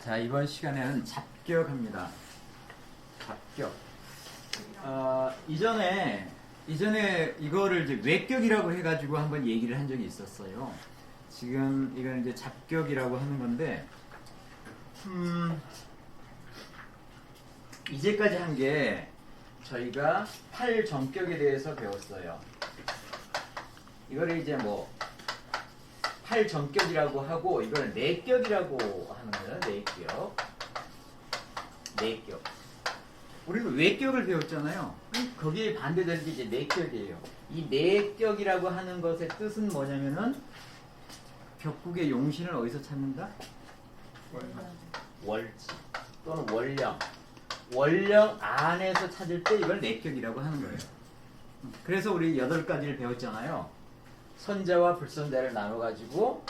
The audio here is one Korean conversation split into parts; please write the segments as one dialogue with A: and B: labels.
A: 자, 이번 시간에는 잡격합니다. 잡격. 이전에 이거를 이제 외격이라고 해가지고 한번 얘기를 한 적이 있었어요. 지금 이건 이제 잡격이라고 하는 건데, 이제까지 한 게 저희가 팔정격에 대해서 배웠어요. 이거를 이제 뭐 팔정격이라고 하고, 이걸 내격이라고 하는 거예요. 내격. 우리는 외격을 배웠잖아요. 거기에 반대되는 게 이제 내격이에요. 이 내격이라고 하는 것의 뜻은 뭐냐면은, 격국의 용신을 어디서 찾는다? 월지 또는 원령. 원령 안에서 찾을 때 이걸 내격이라고 하는 거예요. 그래서 우리 8가지를 배웠잖아요. 선자와 불선자를 나눠가지고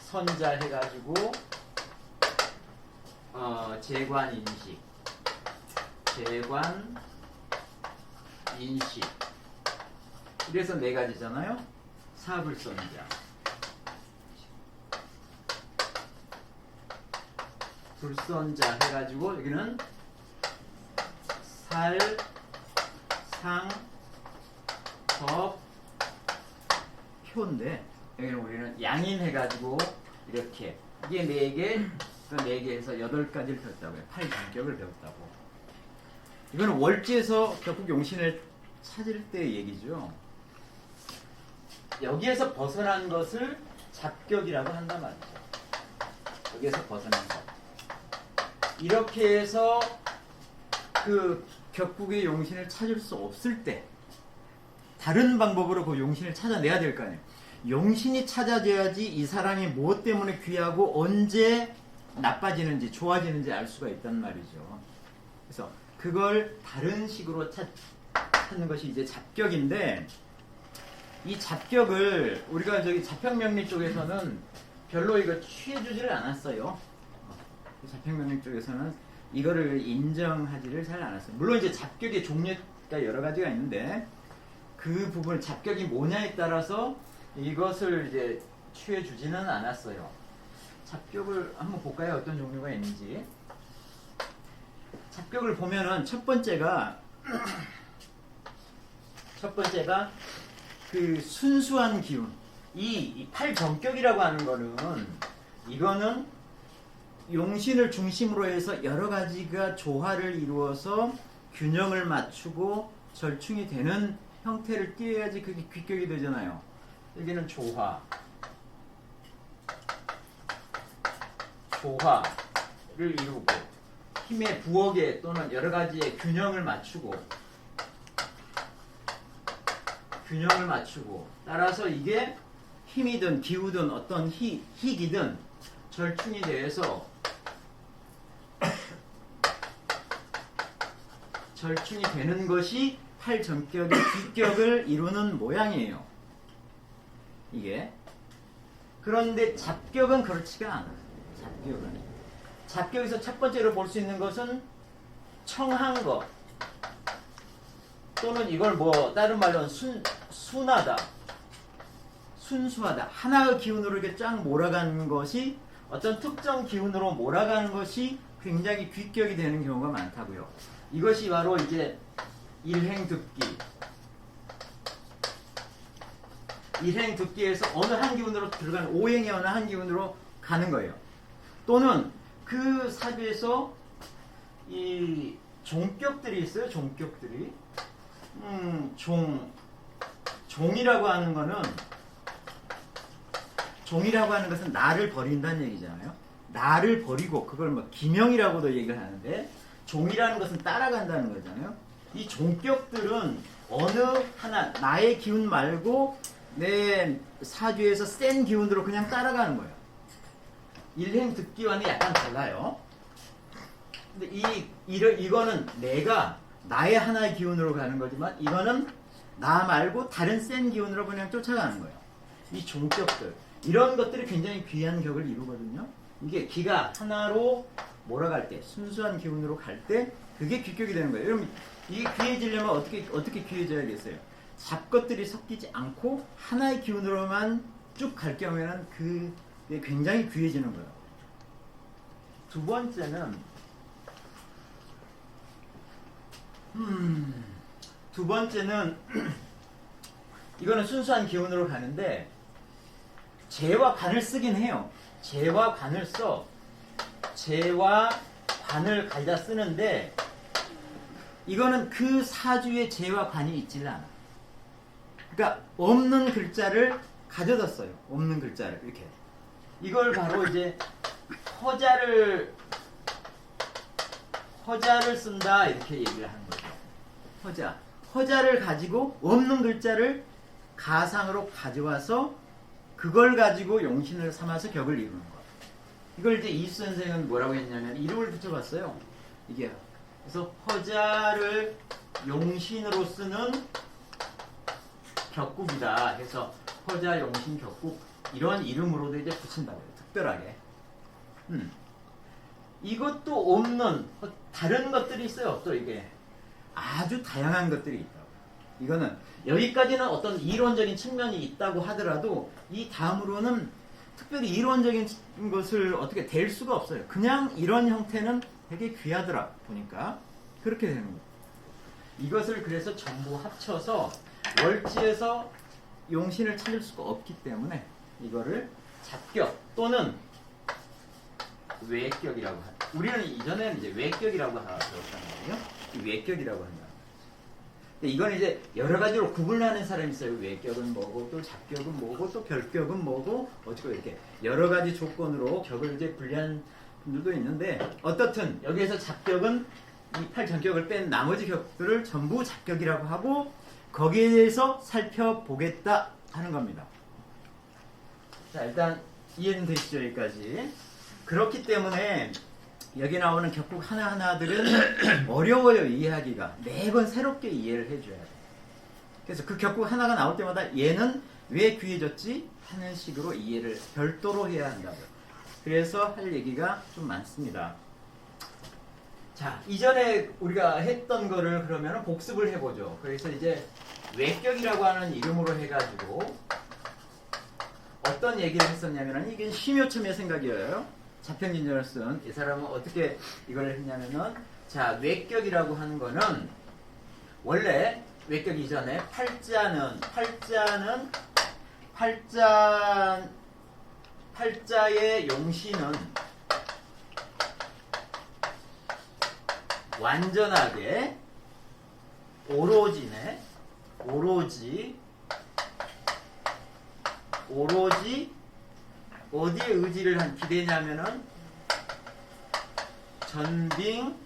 A: 선자 해가지고 재관인식 이래서 4가지잖아요. 사불선자, 불선자 해가지고 여기는 살, 상, 법, 표인데 여기는 우리는 양인 해가지고 이렇게 이게 4개, 그 4개에서 8가지를 배웠다고요. 8정격을 배웠다고. 이거는 월지에서 격국 용신을 찾을 때의 얘기죠. 여기에서 벗어난 것을 잡격이라고 한단 말이죠. 여기에서 벗어난 것. 이렇게 해서 그 격국의 용신을 찾을 수 없을 때 다른 방법으로 그 용신을 찾아내야 될 거 아니에요. 용신이 찾아져야지 이 사람이 무엇 때문에 귀하고 언제 나빠지는지 좋아지는지 알 수가 있단 말이죠. 그래서 그걸 다른 식으로 찾는 것이 이제 잡격인데, 이 잡격을 우리가 저기 자평명리 쪽에서는 별로 이거 취해주지를 않았어요. 자평명리 쪽에서는 이거를 인정하지를 잘 않았어요. 물론 이제 잡격의 종류가 여러 가지가 있는데 그 부분 잡격이 뭐냐에 따라서 이것을 이제 취해주지는 않았어요. 잡격을 한번 볼까요? 어떤 종류가 있는지. 잡격을 보면은 첫 번째가 그 순수한 기운. 이 팔정격이라고 하는 거는, 이거는 용신을 중심으로 해서 여러 가지가 조화를 이루어서 균형을 맞추고 절충이 되는 형태를 띄어야지 그게 귀격이 되잖아요. 여기는 조화를 이루고 힘의 부엌에 또는 여러 가지의 균형을 맞추고 따라서 이게 힘이든 기우든 어떤 희기든 절충이 돼서 절충이 되는 것이 팔정격의 귀격을 이루는 모양이에요. 이게. 그런데 잡격은 그렇지가 않아요. 잡격에서 첫 번째로 볼 수 있는 것은 청한 것, 또는 이걸 뭐 다른 말로는 순하다, 순수하다. 하나의 기운으로 이렇게 쫙 몰아가는 것이, 어떤 특정 기운으로 몰아가는 것이 굉장히 귀격이 되는 경우가 많다고요. 이것이 바로 이제 일행득기에서 어느 한 기운으로 들어가는, 오행의 어느 한 기운으로 가는 거예요. 또는 그 사주에서 이 종격들이 있어요. 종격들이. 종이라고 하는 것은 나를 버린다는 얘기잖아요. 나를 버리고 그걸 뭐 기명이라고도 얘기를 하는데, 종이라는 것은 따라간다는 거잖아요. 이 종격들은 어느 하나 나의 기운 말고 내 사주에서 센 기운으로 그냥 따라가는 거예요. 일행득기와는 약간 달라요. 근데 이거는 내가 나의 하나의 기운으로 가는 거지만, 이거는 나 말고 다른 센 기운으로 그냥 쫓아가는 거예요. 이 종격들, 이런 것들이 굉장히 귀한 격을 이루거든요. 이게 기가 하나로 몰아갈 때, 순수한 기운으로 갈 때 그게 귀격이 되는 거예요. 여러분, 이게 귀해지려면 어떻게 귀해져야겠어요? 잡것들이 섞이지 않고 하나의 기운으로만 쭉 갈 경우에는 그게 굉장히 귀해지는 거예요. 두 번째는 이거는 순수한 기운으로 가는데 재와 관을 쓰긴 해요. 재와 관을 써. 재와 관을 가져다 쓰는데 이거는 그 사주에 재와 관이 있질 않아. 그러니까 없는 글자를 가져다 써요. 없는 글자를 이렇게. 이걸 바로 이제 허자를 쓴다 이렇게 얘기를 하는 거죠. 허자를 가지고 없는 글자를 가상으로 가져와서 그걸 가지고 용신을 삼아서 격을 이루는 거예요. 이걸 이제 이수 선생은 뭐라고 했냐면 이름을 붙여봤어요. 이게 그래서 허자를 용신으로 쓰는 격국이다 해서 허자 용신 격국 이런 이름으로도 이제 붙인다고요. 특별하게. 이것도 없는 다른 것들이 있어요. 또 이게 아주 다양한 것들이 있다고. 이거는 여기까지는 어떤 이론적인 측면이 있다고 하더라도 이 다음으로는 특별히 이론적인 것을 어떻게 댈 수가 없어요. 그냥 이런 형태는 되게 귀하더라 보니까 그렇게 되는 거예요. 이것을 그래서 전부 합쳐서 월지에서 용신을 찾을 수가 없기 때문에 이거를 잡격 또는 외격이라고 합니다. 우리는 이전에는 이제 외격이라고 배웠단 말이에요. 외격이라고 한다. 근데 이건 이제 여러 가지로 구분하는 사람이 있어요. 외격은 뭐고 또 잡격은 뭐고 또 결격은 뭐고 어쩌고 이렇게 여러 가지 조건으로 격을 이제 분리하는 분들도 있는데 어떻든 여기에서 잡격은 이 팔전격을 뺀 나머지 격들을 전부 잡격이라고 하고 거기에 대해서 살펴보겠다 하는 겁니다. 자, 일단 이해는 되시죠? 여기까지. 그렇기 때문에 여기 나오는 격국 하나하나들은 어려워요. 이해하기가. 매번 새롭게 이해를 해줘야 돼요. 그래서 그 격국 하나가 나올 때마다 얘는 왜 귀해졌지? 하는 식으로 이해를 별도로 해야 한다고요. 그래서 할 얘기가 좀 많습니다. 자, 이전에 우리가 했던 거를 그러면 복습을 해보죠. 그래서 이제 외격이라고 하는 이름으로 해가지고 어떤 얘기를 했었냐면 이게 심요첨의 생각이에요. 자평진전을 쓴 이 사람은 어떻게 이걸 했냐면은 자, 외격이라고 하는 거는 원래 외격 이전에 팔자의 용신은 완전하게 오로지 어디에 의지를 한 기대냐면은 전빙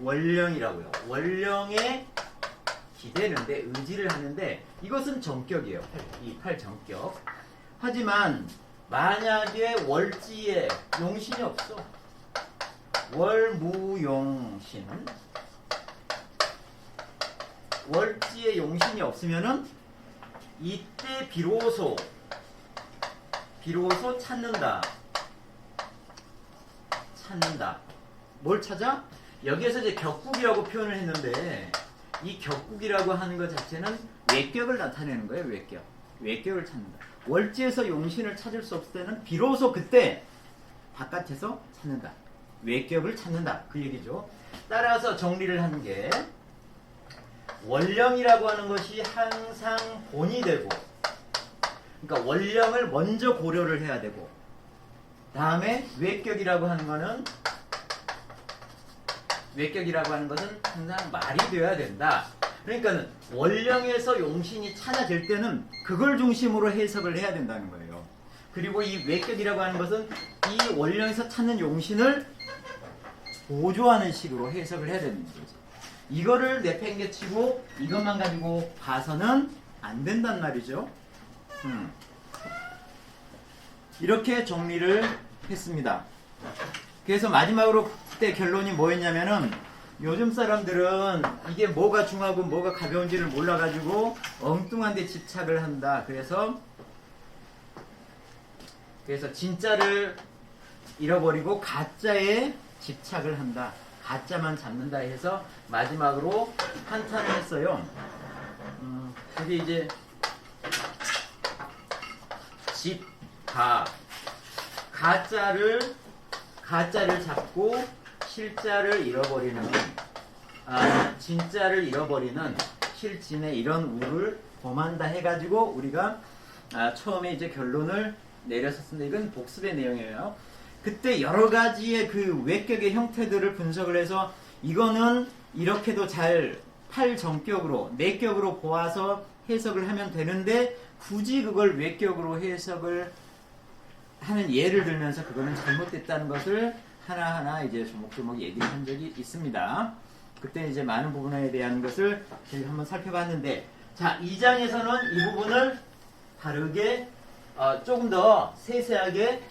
A: 원령이라고요. 원령에 기대는데 의지를 하는데 이것은 정격이에요. 이 팔정격. 하지만 만약에 월지에 용신이 없어. 월무용신은 월지에 용신이 없으면은 이때 비로소 찾는다. 뭘 찾아? 여기에서 이제 격국이라고 표현을 했는데 이 격국이라고 하는 것 자체는 외격을 나타내는 거예요. 외격을 찾는다. 월지에서 용신을 찾을 수 없을 때는 비로소 그때 바깥에서 찾는다. 외격을 찾는다. 그 얘기죠. 따라서 정리를 하는 게 원령이라고 하는 것이 항상 본이 되고 그러니까 원령을 먼저 고려를 해야 되고 다음에 외격이라고 하는 것은 항상 말이 되어야 된다. 그러니까 원령에서 용신이 찾아질 때는 그걸 중심으로 해석을 해야 된다는 거예요. 그리고 이 외격이라고 하는 것은 이 원령에서 찾는 용신을 보조하는 식으로 해석을 해야 되는 거죠. 이거를 내팽개치고 이것만 가지고 봐서는 안 된단 말이죠. 이렇게 정리를 했습니다. 그래서 마지막으로 그때 결론이 뭐였냐면은 요즘 사람들은 이게 뭐가 중하고 뭐가 가벼운지를 몰라가지고 엉뚱한 데 집착을 한다. 그래서 진짜를 잃어버리고 가짜에 집착을 한다. 가짜만 잡는다 해서 마지막으로 한탄을 했어요. 그게 이제 집, 가자를 잡고 실자를 잃어버리는, 진자를 잃어버리는 실진의 이런 우를 범한다 해가지고 우리가 처음에 이제 결론을 내렸었습니다. 이건 복습의 내용이에요. 그때 여러 가지의 그 외격의 형태들을 분석을 해서 이거는 이렇게도 잘 팔정격으로, 내격으로 보아서 해석을 하면 되는데 굳이 그걸 외격으로 해석을 하는 예를 들면서 그거는 잘못됐다는 것을 하나하나 이제 조목조목 얘기한 적이 있습니다. 그때 이제 많은 부분에 대한 것을 저희가 한번 살펴봤는데, 자, 2장에서는 이 부분을 다르게 조금 더 세세하게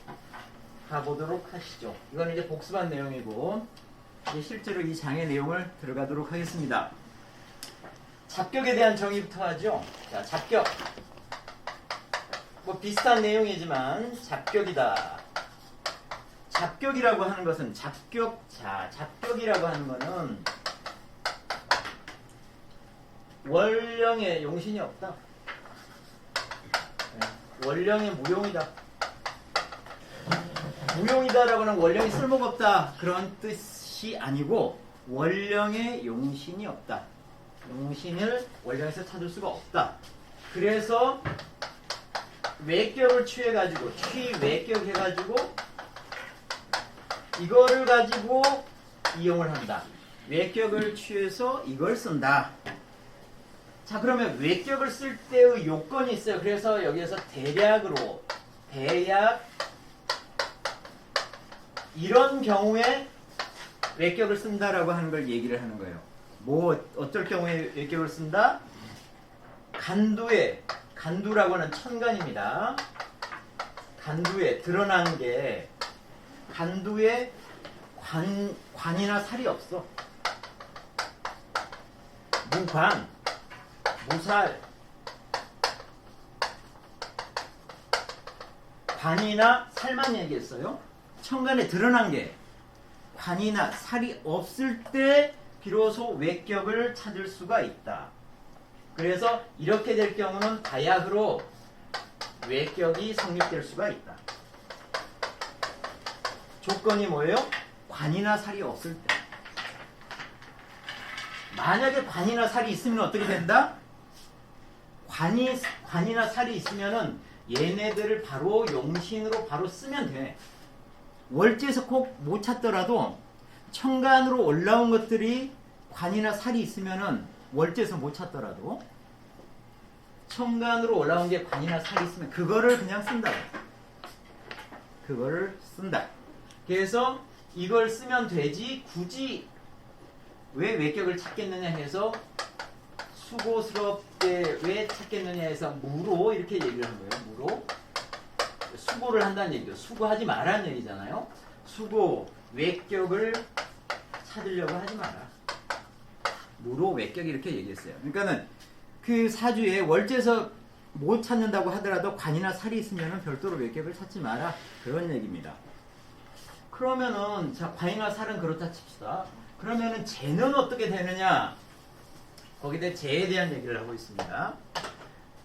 A: 가보도록 하시죠. 이건 이제 복습한 내용이고, 이제 실제로 이 장의 내용을 들어가도록 하겠습니다. 잡격에 대한 정의부터 하죠. 자, 잡격. 뭐 비슷한 내용이지만 잡격이다. 잡격이라고 하는 것은 잡격이라고 하는 것은 원령의 용신이 없다. 원령의 무용이다. 무용이다라고 하는 원령이 쓸모가 없다 그런 뜻이 아니고 원령의 용신이 없다. 용신을 원령에서 찾을 수가 없다. 그래서 외격을 취해가지고 취외격 해가지고 이거를 가지고 이용을 한다. 외격을 취해서 이걸 쓴다. 자, 그러면 외격을 쓸 때의 요건이 있어요. 그래서 여기에서 대략 이런 경우에 외격을 쓴다라고 하는 걸 얘기를 하는 거예요. 뭐 어쩔 경우에 외격을 쓴다? 간두라고 하는 천간입니다. 간두에 드러난 게 간두에 관이나 살이 없어. 무관, 무살, 관이나 살만 얘기했어요. 천간에 드러난 게 관이나 살이 없을 때 비로소 외격을 찾을 수가 있다. 그래서 이렇게 될 경우는 바야흐로 외격이 성립될 수가 있다. 조건이 뭐예요? 관이나 살이 없을 때. 만약에 관이나 살이 있으면 어떻게 된다? 관이나 살이 있으면은 얘네들을 바로 용신으로 바로 쓰면 돼. 월지에서 꼭 못 찾더라도 천간으로 올라온 것들이 관이나 살이 있으면은 월지에서 못 찾더라도 천간으로 올라온 게 관이나 살이 있으면 그거를 그냥 쓴다. 그거를 쓴다. 그래서 이걸 쓰면 되지 굳이 왜 외격을 찾겠느냐 해서 수고스럽게 왜 찾겠느냐 해서 무로 이렇게 얘기를 한 거예요. 무로. 수고를 한다는 얘기죠. 수고하지 말라는 얘기잖아요. 수고, 외격을 찾으려고 하지 마라. 무로 외격 이렇게 얘기했어요. 그러니까는 그 사주에 월지에서 못 찾는다고 하더라도 관이나 살이 있으면 별도로 외격을 찾지 마라. 그런 얘기입니다. 그러면은 자 관이나 살은 그렇다 칩시다. 그러면은 재는 어떻게 되느냐? 거기에 재에 대한 얘기를 하고 있습니다.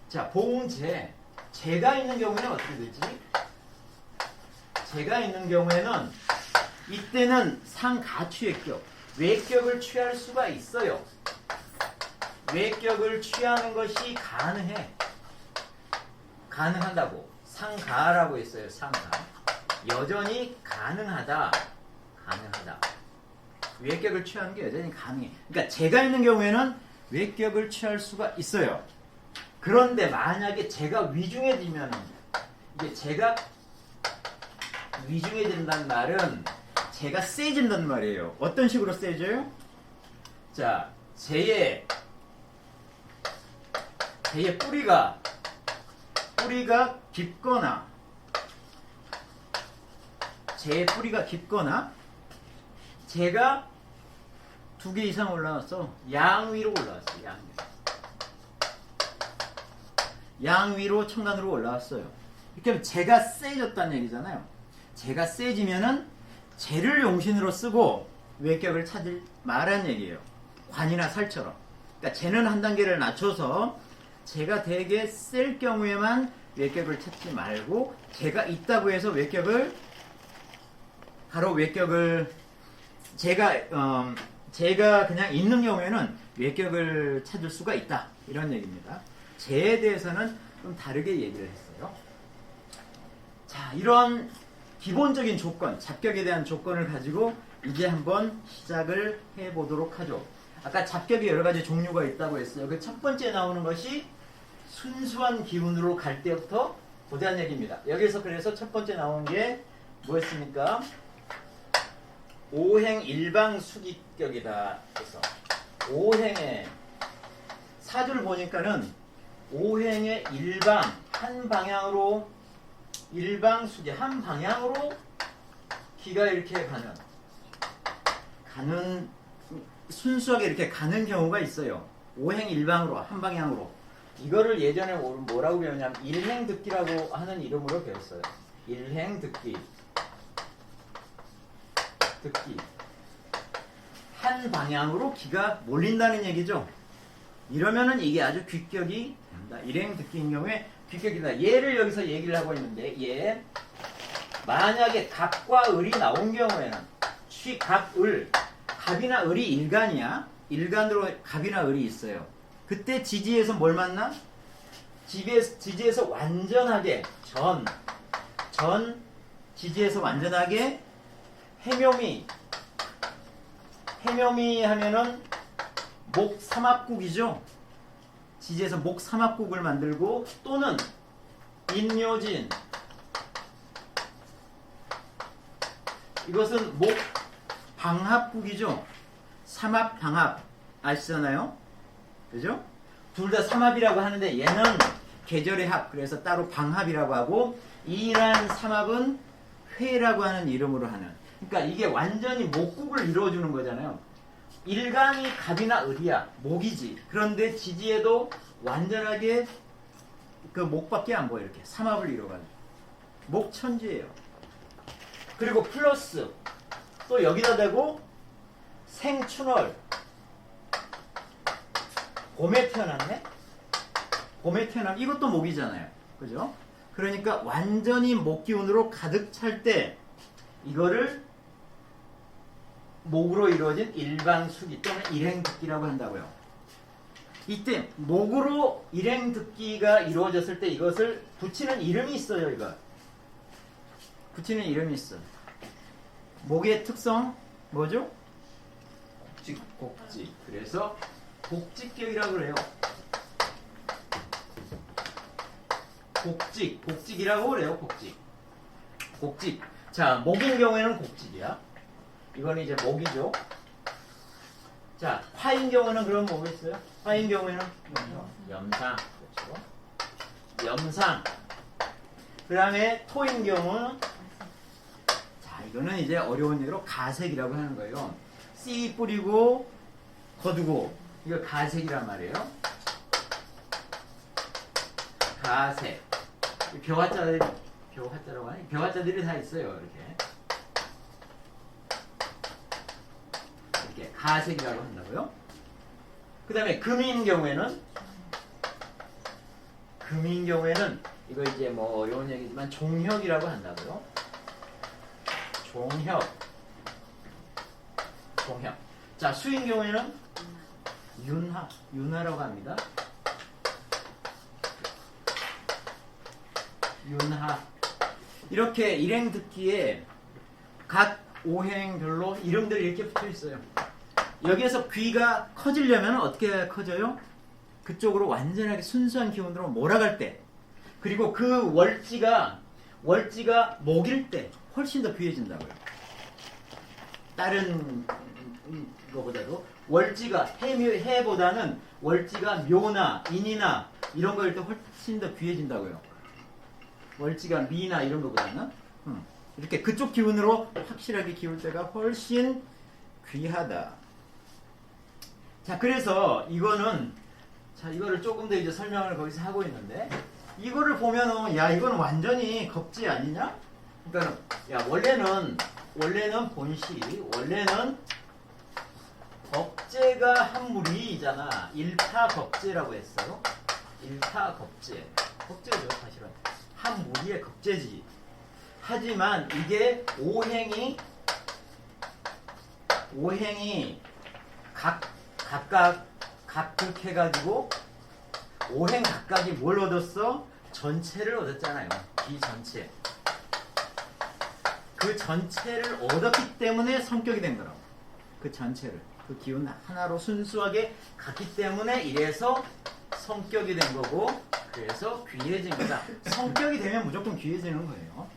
A: 자, 봉재. 재가 있는 경우에는 어떻게 되지? 재가 있는 경우에는 이때는 상가취외격, 외격을 취할 수가 있어요. 외격을 취하는 것이 가능해. 가능하다고. 상가라고 했어요. 상가. 여전히 가능하다. 가능하다. 외격을 취하는 게 여전히 가능해. 그러니까 재가 있는 경우에는 외격을 취할 수가 있어요. 그런데 만약에 재가 위중해지면 이게 재가 위중해진다는 말은 재가 세진다는 말이에요. 어떤 식으로 세져요? 자, 재의 뿌리가 깊거나 재의 뿌리가 깊거나 재가 2개 이상 올라왔어. 양위로 올라왔어. 양위로 천간으로 올라왔어요. 이렇게 하면 재가 세졌다는 얘기잖아요. 재가 세지면은 재를 용신으로 쓰고 외격을 찾을 말한 얘기예요. 관이나 살처럼. 그러니까 재는 한 단계를 낮춰서 재가 되게 셀 경우에만 외격을 찾지 말고 제가 있다고 해서 외격을 가로 외격을 제가 그냥 있는 경우에는 외격을 찾을 수가 있다 이런 얘기입니다. 제에 대해서는 좀 다르게 얘기를 했어요. 자, 이런 기본적인 조건, 잡격에 대한 조건을 가지고 이제 한번 시작을 해보도록 하죠. 아까 잡격이 여러 가지 종류가 있다고 했어요. 그 첫 번째 나오는 것이 순수한 기운으로 갈 때부터 보자는 얘기입니다. 여기서 그래서 첫 번째 나온 게 뭐였습니까? 오행 일방 수기격이다. 그래서 오행의 사주를 보니까는 오행의 일방 한 방향으로 일방 수기 한 방향으로 기가 이렇게 가는 순수하게 이렇게 가는 경우가 있어요. 오행 일방으로 한 방향으로. 이거를 예전에 뭐라고 배웠냐면 일행듣기라고 하는 이름으로 배웠어요. 일행듣기. 듣기. 한 방향으로 기가 몰린다는 얘기죠. 이러면은 이게 아주 귀격이 됩니다. 일행듣기인 경우에 귀격이다. 얘를 여기서 얘기를 하고 있는데 얘 만약에 갑과 을이 나온 경우에는 취갑을 갑이나 을이 일간이야. 일간으로 갑이나 을이 있어요. 그때 지지에서 뭘 만나? 지지에서 완전하게 지지에서 완전하게 해묘미 하면은 목 삼합국이죠. 지지에서 목 삼합국을 만들고 또는 인묘진 이것은 목 방합국이죠. 삼합 방합 아시잖아요. 그죠? 둘 다 삼합이라고 하는데 얘는 계절의 합 그래서 따로 방합이라고 하고 이란 삼합은 회라고 하는 이름으로 하는 그러니까 이게 완전히 목국을 이루어주는 거잖아요. 일간이 갑이나 을이야. 목이지. 그런데 지지에도 완전하게 그 목밖에 안 보여. 이렇게 삼합을 이루어가지고 목천지예요. 그리고 플러스 또 여기다 대고 생춘월 봄에 태어났네? 봄에 태어난 이것도 목이잖아요. 그죠? 그러니까 완전히 목기운으로 가득 찰 때 이거를 목으로 이루어진 일방수기 또는 일행듣기라고 한다고요. 이때 목으로 일행듣기가 이루어졌을 때 이것을 붙이는 이름이 있어요. 이거 붙이는 이름이 있어. 목의 특성 뭐죠? 곡직. 그래서 곡직격이라고 그래요. 곡직이라고 그래요. 곡직. 자, 목인 경우에는 곡직이야. 이거는 이제 목이죠. 자, 화인 경우는 그럼 뭐가 있어요? 화인 경우에는 염상. 그렇죠. 염상. 그 다음에 토인 경우는 자, 이거는 이제 어려운 얘기로 가색이라고 하는 거예요. 씨 뿌리고 거두고 이거 가색이란 말이에요. 가색. 벼화자라고 하니 벼화자들이 다 있어요. 이렇게 가색이라고 한다고요. 그 다음에 금인 경우에는 이거 이제 뭐 어려운 얘기지만 종혁이라고 한다고요. 종혁. 자, 수인 경우에는 윤하라고 합니다. 윤하. 이렇게 일행듣기에 각 오행별로 이름들이 이렇게 붙어 있어요. 여기에서 귀가 커지려면 어떻게 커져요? 그쪽으로 완전하게 순수한 기운으로 몰아갈 때, 그리고 그 월지가 목일 때 훨씬 더 귀해진다고요. 다른 거보다도 월지가 해보다는 월지가 묘나 인이나 이런 거일 때 훨씬 더 귀해진다고요. 월지가 미나 이런 거보다는 이렇게 그쪽 기운으로 확실하게 기울 때가 훨씬 귀하다. 자, 그래서 이거를 조금 더 이제 설명을 거기서 하고 있는데, 이거를 보면은 야, 이거는 완전히 겁지 아니냐? 그러니까 야, 원래는 겁재가 한 무리잖아. 일파겁재라고 했어요. 일타 겁제. 겁제죠, 사실은. 한 무리의 겁제지. 하지만 이게 오행이 각극 해가지고 오행 각각이 뭘 얻었어? 전체를 얻었잖아요. 이 전체. 그 전체를 얻었기 때문에 성격이 된 거라고. 그 전체를. 그 기운 하나로 순수하게 갔기 때문에 이래서 성격이 된 거고, 그래서 귀해진 거다. 성격이 되면 무조건 귀해지는 거예요.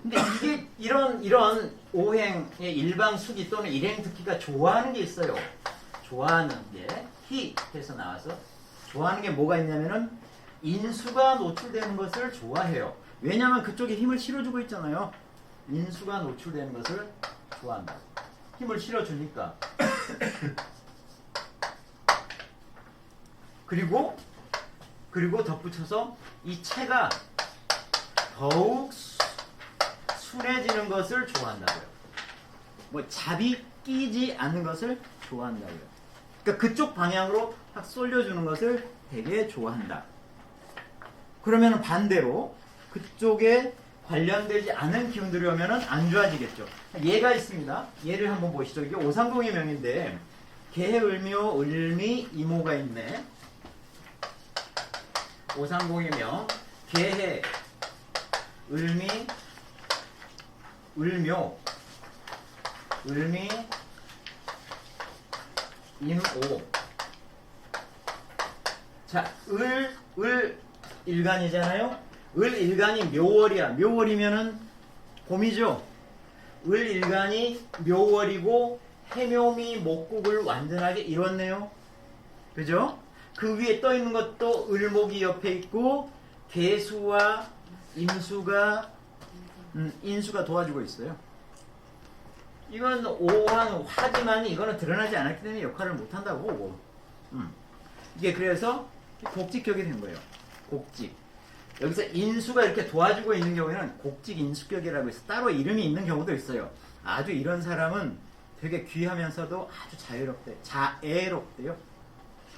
A: 근데 이게 이런 오행의 일방수기 또는 일행특기가 좋아하는 게 있어요. 좋아하는 게 희해서 나와서 좋아하는 게 뭐가 있냐면은 인수가 노출되는 것을 좋아해요. 왜냐하면 그쪽에 힘을 실어주고 있잖아요. 인수가 노출되는 것을 좋아한다. 힘을 실어주니까. 그리고 덧붙여서 이 체가 더욱 순해지는 것을 좋아한다고요. 뭐 잡이 끼지 않는 것을 좋아한다고요. 그러니까 그쪽 방향으로 확 쏠려주는 것을 되게 좋아한다. 그러면 반대로 그쪽에 관련되지 않은 기운들이 오면은 안 좋아지겠죠. 예가 있습니다. 예를 한번 보시죠. 이게 오상공의 명인데 개, 을묘, 을미, 이모가 있네. 오상공의 명, 개해, 을미, 을묘, 을미, 인오. 자, 을 일간이잖아요. 을 일간이 묘월이야. 묘월이면은 봄이죠. 을 일간이 묘월이고 해묘미 목국을 완전하게 이뤘네요. 그죠? 그 위에 떠 있는 것도 을목이 옆에 있고 개수와 인수가 도와주고 있어요. 이건 오한 화지만 이거는 드러나지 않았기 때문에 역할을 못한다고 보고. 이게 그래서 곡직격이 된 거예요. 곡직. 여기서 인수가 이렇게 도와주고 있는 경우에는 곡직 인수격이라고 해서 따로 이름이 있는 경우도 있어요. 아주 이런 사람은 되게 귀하면서도 아주 자애롭대요.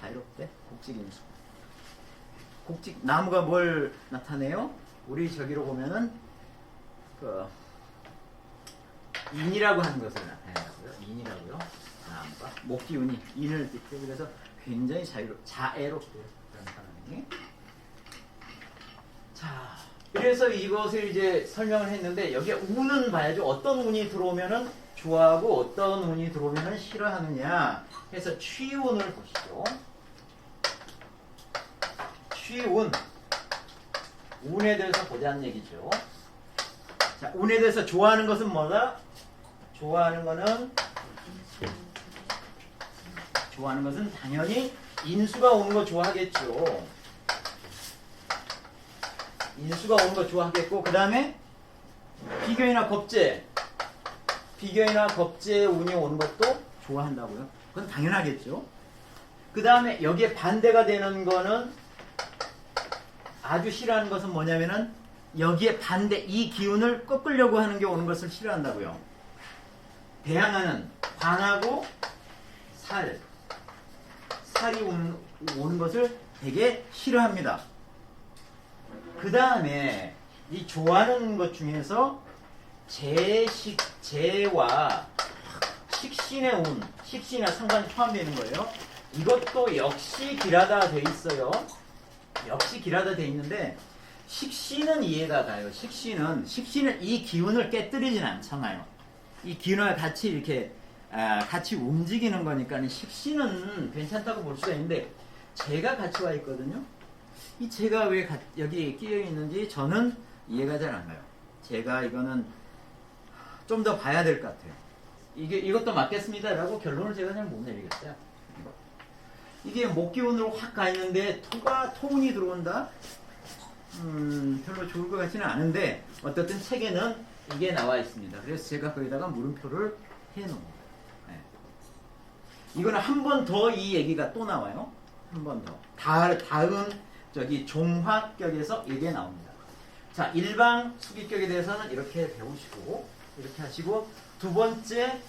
A: 자유롭대. 곡직 인수. 곡직 나무가 뭘 나타내요? 우리 저기로 보면은 그 인이라고 하는 것을 나타낸다고요. 인이라고요. 나무가 목기운이 인을 띠고 그래서 굉장히 자애롭대요. 그런 사람이. 자, 그래서 이것을 이제 설명을 했는데 여기에 운은 봐야죠. 어떤 운이 들어오면은 좋아하고 어떤 운이 들어오면은 싫어하느냐 해서 취운을 보시죠. 취운. 운에 대해서 보자는 얘기죠. 자, 운에 대해서 좋아하는 것은 뭐다? 좋아하는 것은 당연히 인수가 오는 거 좋아하겠죠. 인수가 오는 거 좋아하겠고, 그 다음에 비견이나 겁제의 운이 오는 것도 좋아한다고요. 그건 당연하겠죠. 그 다음에 여기에 반대가 되는 거는 아주 싫어하는 것은 뭐냐면은 여기에 반대 이 기운을 꺾으려고 하는 게 오는 것을 싫어한다고요. 대항하는 관하고 살이 오는 것을 되게 싫어합니다. 그 다음에 이 좋아하는 것 중에서 재와 식신의 운, 식신이나 상관이 포함되어 있는 거예요. 이것도 역시 기라다 돼 있어요. 역시 기라다 돼 있는데 식신은 이해가 가요. 식신은 이 기운을 깨뜨리진 않잖아요. 이 기운을 같이 이렇게 같이 움직이는 거니까 식신은 괜찮다고 볼 수가 있는데 재가 같이 와 있거든요. 이 재가 왜 여기 끼어 있는지 저는 이해가 잘 안 가요. 재가 이거는 좀 더 봐야 될 것 같아요. 이것도 맞겠습니다라고 결론을 제가 잘 못 내리겠어요. 이게 목기운으로 확 가 있는데 토운이 들어온다? 별로 좋을 것 같지는 않은데 어떻든 책에는 이게 나와 있습니다. 그래서 제가 거기다가 물음표를 해놓은 거예요. 네. 이거는 한 번 더 이 얘기가 또 나와요. 한 번 더. 다음 저기 종화격에서 이게 나옵니다. 자, 일방 수기격에 대해서는 이렇게 배우시고 이렇게 하시고 두 번째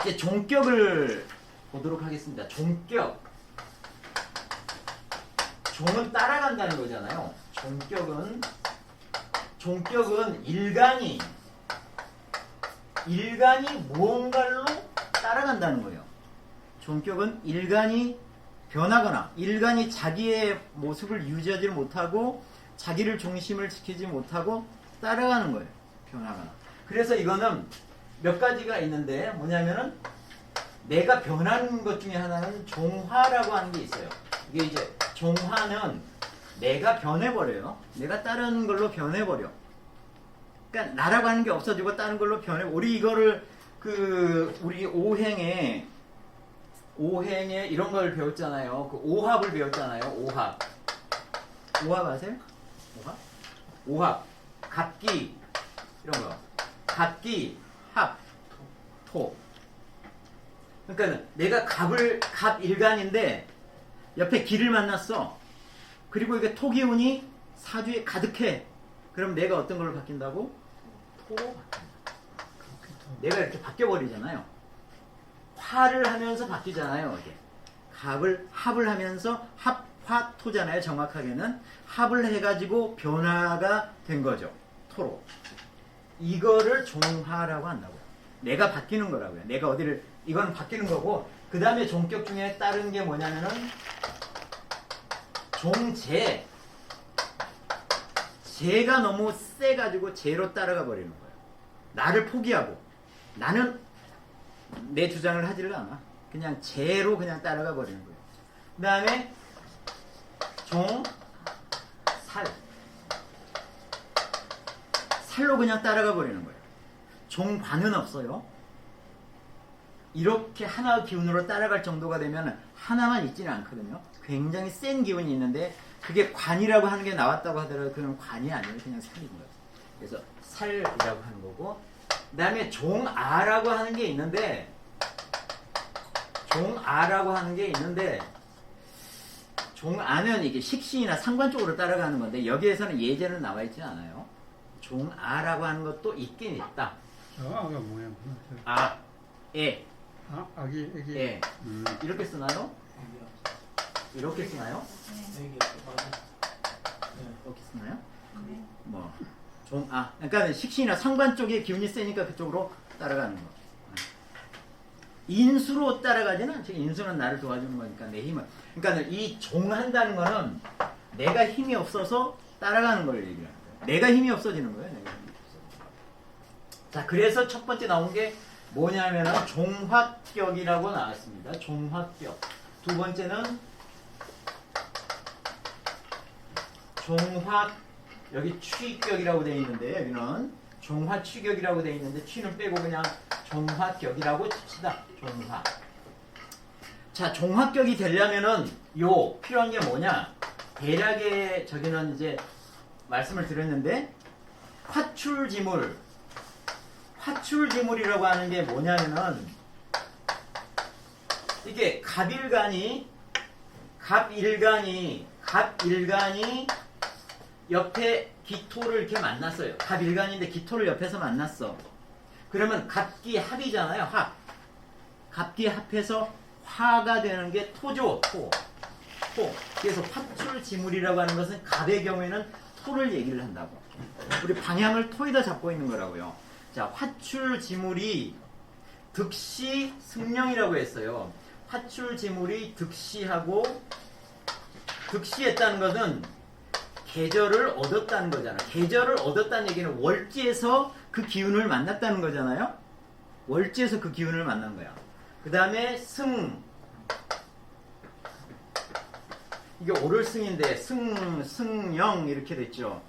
A: 이제 종격을 보도록 하겠습니다. 종격. 종은 따라간다는 거잖아요. 종격은 일간이 무언가로 따라간다는 거예요. 종격은 일간이 변하거나 일간이 자기의 모습을 유지하지 못하고 자기를 중심을 지키지 못하고 따라가는 거예요. 변하거나. 그래서 이거는 몇 가지가 있는데 뭐냐면은 내가 변하는 것 중에 하나는 종화라고 하는 게 있어요. 이게 이제 종화는 내가 변해버려요. 내가 다른 걸로 변해버려. 그러니까 나라고 하는 게 없어지고 다른 걸로 변해. 우리 이거를 우리 오행에 이런 걸 배웠잖아요. 그 오합을 배웠잖아요. 오합 아세요? 오합. 갑기 이런 거. 갑기, 합, 토. 그러니까 내가 갑일간인데 옆에 기를 만났어. 그리고 이게 토기운이 사주에 가득해. 그럼 내가 어떤 걸로 바뀐다고? 토로 바뀐다. 내가 이렇게 바뀌어버리잖아요. 화를 하면서 바뀌잖아요. 이게 합을 하면서 합화토잖아요. 정확하게는 합을 해가지고 변화가 된 거죠. 토로. 이거를 종화라고 한다고요. 내가 바뀌는 거라고요. 내가 어디를 이건 바뀌는 거고 그 다음에 종격 중에 다른 게 뭐냐면은 종재. 재가 너무 세가지고 재로 따라가 버리는 거예요. 나를 포기하고 나는 내 주장을 하지를 않아. 그냥 재로 그냥 따라가 버리는 거예요. 그 다음에 종살. 살로 그냥 따라가 버리는 거예요. 종관은 없어요. 이렇게 하나의 기운으로 따라갈 정도가 되면 하나만 있지는 않거든요. 굉장히 센 기운이 있는데 그게 관이라고 하는 게 나왔다고 하더라도 그건 관이 아니에요. 그냥 살인 거예요. 그래서 살이라고 하는 거고 그 다음에 종아라고 하는 게 있는데 종아는 이게 식신이나 상관 쪽으로 따라가는 건데 여기에서는 예제는 나와 있지 않아요. 종아라고 하는 것도 있긴 있다.
B: 아가 뭐야?
A: 애.
B: 아기.
A: 예. 이렇게 쓰나요? 이렇게 쓰나요? 이렇게 쓰나요? 뭐 그러니까 식신이나 상관 쪽에 기운이 세니까 그쪽으로 따라가는 거. 인수로 따라가지는 않죠. 인수는 나를 도와주는 거니까 내 힘을. 그러니까 이 종한다는 거는 내가 힘이 없어서 따라가는 걸 얘기하는 거예요. 내가 힘이 없어지는 거예요. 내가 힘이 없어지는 거예요. 자, 그래서 첫 번째 나온 게 뭐냐면은 종화격이라고 나왔습니다. 종화격. 두 번째는 여기 취격이라고 되어 있는데 여기는 종화취격이라고 되어 있는데 취는 빼고 그냥 종화격이라고 칩시다. 종화. 자, 종화격이 되려면은 필요한 게 뭐냐? 대략의 저기는 이제 말씀을 드렸는데 화출지물이라고 하는 게 뭐냐면은 이게 갑일간이 옆에 기토를 이렇게 만났어요. 갑일간인데 기토를 옆에서 만났어. 그러면 갑기합이잖아요. 합. 갑기합해서 화가 되는 게 토죠. 토. 그래서 화출지물이라고 하는 것은 갑의 경우에는 토를 얘기를 한다고. 우리 방향을 토에다 잡고 있는 거라고요. 자, 화출지물이 득시 승령이라고 했어요. 화출지물이 득시했다는 것은 계절을 얻었다는 거잖아. 계절을 얻었다는 얘기는 월지에서 그 기운을 만났다는 거잖아요. 월지에서 그 기운을 만난 거야. 그 다음에 이게 오를승인데 승령 이렇게 됐죠.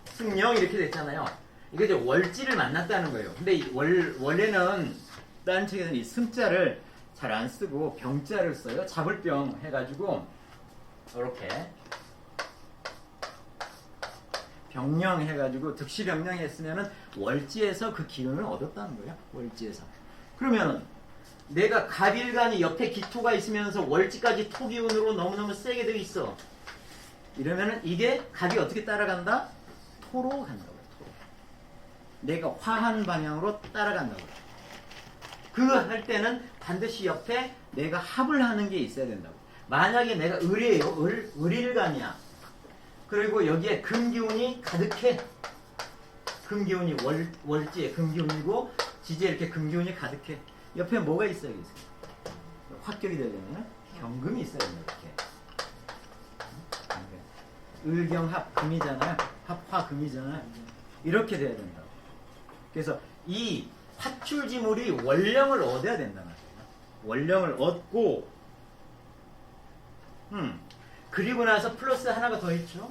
A: 승령 이렇게 됐잖아요. 이게 이제 월지를 만났다는 거예요. 근데 원래는 다른 책에서는 이 승자를 잘 안 쓰고 병자를 써요. 잡을병 해가지고 이렇게 병령 해가지고 득시병령 했으면은 월지에서 그 기운을 얻었다는 거예요. 월지에서. 그러면 내가 갑일간이 옆에 기토가 있으면서 월지까지 토기운으로 너무너무 세게 되어 있어. 이러면은 이게 갑이 어떻게 따라간다? 토로 간다고요. 토로. 내가 화한 방향으로 따라간다고요. 그 할 때는 반드시 옆에 내가 합을 하는 게 있어야 된다고. 만약에 내가 을이에요. 을일간이야. 그리고 여기에 금기운이 가득해. 금기운이 월지에 금기운이고 지지에 이렇게 금기운이 가득해. 옆에 뭐가 있어야겠어요? 합격이 되려면 경금이 있어야 된다. 이렇게. 을경합 금이잖아요. 합화 금이잖아요. 이렇게 돼야 된다고. 그래서 이 화출지물이 원령을 얻어야 된다는 거예요. 원령을 얻고 그리고 나서 플러스 하나가 더 있죠.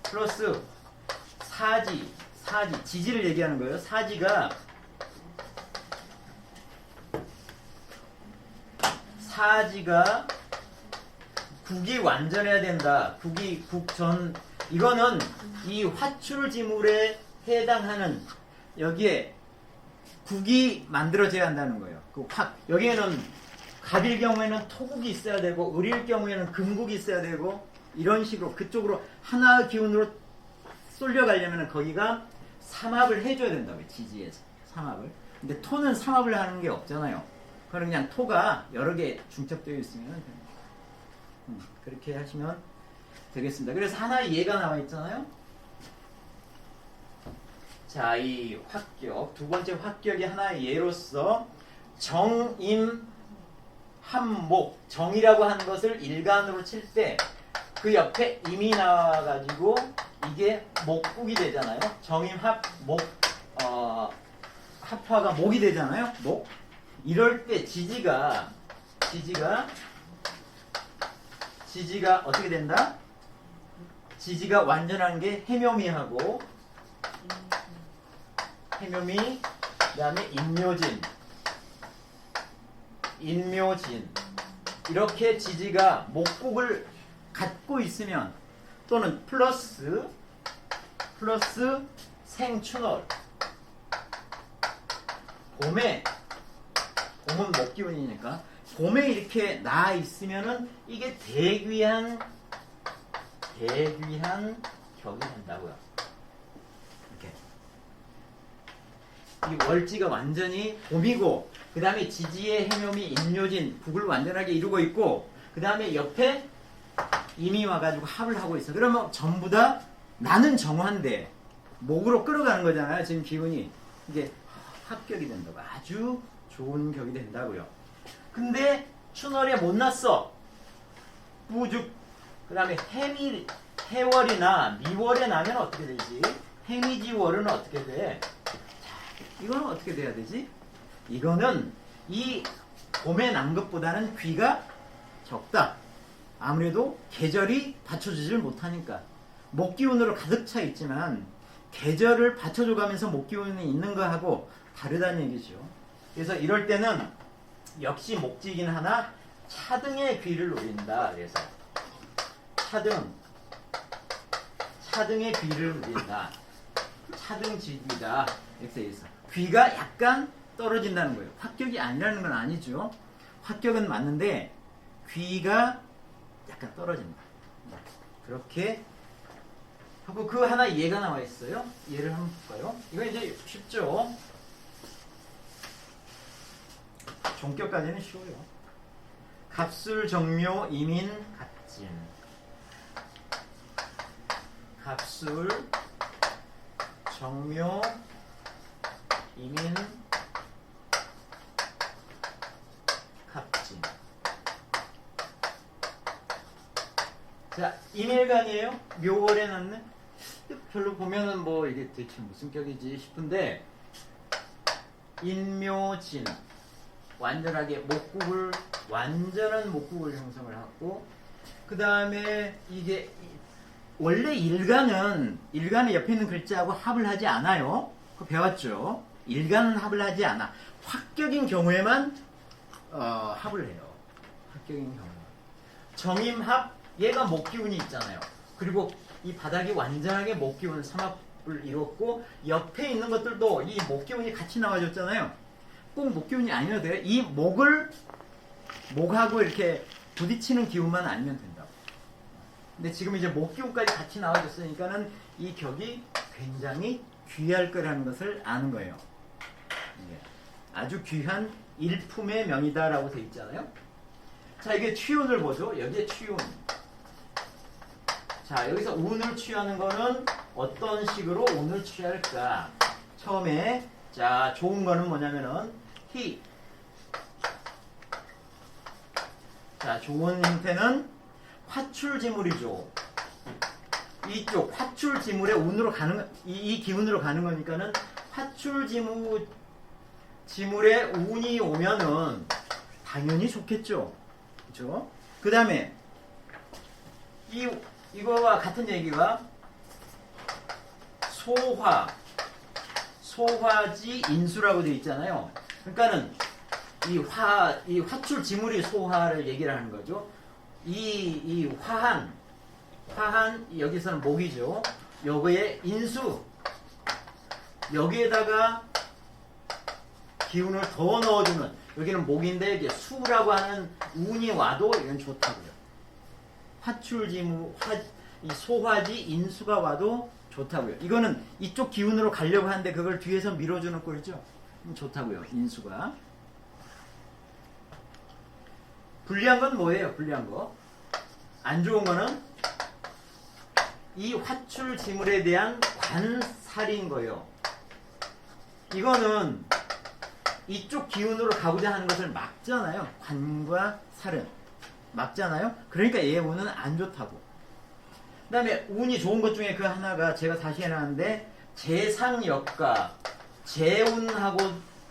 A: 플러스 사지 지지를 얘기하는 거예요. 사지가 국이 완전해야 된다. 국전 이거는 이 화출지물에 해당하는 여기에 국이 만들어져야 한다는 거예요. 여기에는 갑일 경우에는 토국이 있어야 되고 을일 경우에는 금국이 있어야 되고 이런 식으로 그쪽으로 하나의 기운으로 쏠려가려면 거기가 삼합을 해줘야 된다고요. 지지에서 삼합을. 근데 토는 삼합을 하는 게 없잖아요. 그럼 그냥 토가 여러 개 중첩되어 있으면 그렇게 하시면 되겠습니다. 그래서 하나의 예가 나와 있잖아요. 자, 이 합격, 두 번째 합격이 하나의 예로서 정임 합목, 정이라고 하는 것을 일간으로 칠 때 그 옆에 임이 나와가지고 이게 목국이 되잖아요. 정임 합목, 합화가 목이 되잖아요. 목. 이럴 때 지지가 어떻게 된다? 지지가 완전한 게 해묘미하고 해묘미, 그 다음에 인묘진 이렇게 지지가 목국을 갖고 있으면 또는 플러스 생춘월 봄은 목기운이니까 봄에 이렇게 나아 있으면은 이게 대귀한 격이 된다고요. 이렇게 이 월지가 완전히 봄이고 그 다음에 지지의 해묘미 인묘진 국을 완전하게 이루고 있고 그 다음에 옆에 임이 와가지고 합을 하고 있어. 그러면 전부 다 나는 정화인데 목으로 끌어가는 거잖아요. 지금 기운이 이게 합격이 된다고. 아주 좋은 격이 된다고요. 근데 춘월에 못 났어. 부죽 그 다음에 해월이나 미월에 나면 어떻게 되지? 해미지월은 어떻게 돼? 자, 이거는 어떻게 돼야 되지? 이거는 이 봄에 난 것보다는 귀가 적다. 아무래도 계절이 받쳐주질 못하니까 목기운으로 가득 차 있지만 계절을 받쳐줘가면서 목기운이 있는 거하고 다르다는 얘기죠. 그래서 이럴 때는 역시 목지긴 하나 차등의 귀를 노린다. 그래서 차등의 귀를 노린다. 차등지귀다. 이렇게 돼 있어. 귀가 약간 떨어진다는 거예요. 합격이 아니라는 건 아니죠. 합격은 맞는데 귀가 약간 떨어진다. 그렇게 하고 그 하나 예가 나와 있어요. 예를 한번 볼까요? 이거 이제 쉽죠. 종격까지는 쉬워요. 갑술 정묘 이민 갑진. 갑술 정묘 이민 갑진. 자, 임일간이에요. 묘월에 났네. 별로 보면은 뭐 이게 대체 무슨 격이지 싶은데 인묘진 완전하게 완전한 목국을 형성을 하고 그 다음에 이게 원래 일간은 옆에 있는 글자하고 합을 하지 않아요. 그거 배웠죠. 일간은 합을 하지 않아. 합격인 경우에만 합을 해요. 합격인 경우. 정임합 얘가 목기운이 있잖아요. 그리고 이 바닥이 완전하게 목기운 삼합을 이뤘고 옆에 있는 것들도 이 목기운이 같이 나와줬잖아요. 꼭 목기운이 아니어도 돼요. 이 목하고 이렇게 부딪히는 기운만 아니면 된다고. 근데 지금 이제 목기운까지 같이 나와줬으니까는 이 격이 굉장히 귀할 거라는 것을 아는 거예요. 예. 아주 귀한 일품의 명이다라고 되어 있잖아요. 자, 이게 취운을 보죠. 여기에 취운. 자, 여기서 운을 취하는 거는 어떤 식으로 운을 취할까? 처음에 자, 좋은 거는 뭐냐면은 희. 자, 좋은 형태는 화출지물이죠. 이쪽 화출지물의 운으로 가는 이 기운으로 가는 거니까는 화출지물의 운이 오면은 당연히 좋겠죠. 그렇죠? 그다음에 이거와 같은 얘기가 소화지 인수라고 되어 있잖아요. 그러니까는 이 화출지물이 소화를 얘기를 하는 거죠. 이 화한 여기서는 목이죠. 여기에 인수 여기에다가 기운을 더 넣어주는 여기는 목인데 이게 수라고 하는 운이 와도 이건 좋다고요. 화출지무 이 소화지 인수가 와도 좋다고요. 이거는 이쪽 기운으로 가려고 하는데 그걸 뒤에서 밀어주는 꼴이죠. 좋다고요. 인수가. 불리한 건 뭐예요? 불리한 거. 안 좋은 거는 이 화출지물에 대한 관살인 거예요. 이거는 이쪽 기운으로 가고자 하는 것을 막잖아요. 관과 살은 막잖아요. 그러니까 얘 운은 안 좋다고. 그 다음에 운이 좋은 것 중에 그 하나가 제가 다시 해놨는데 재상역과 재운하고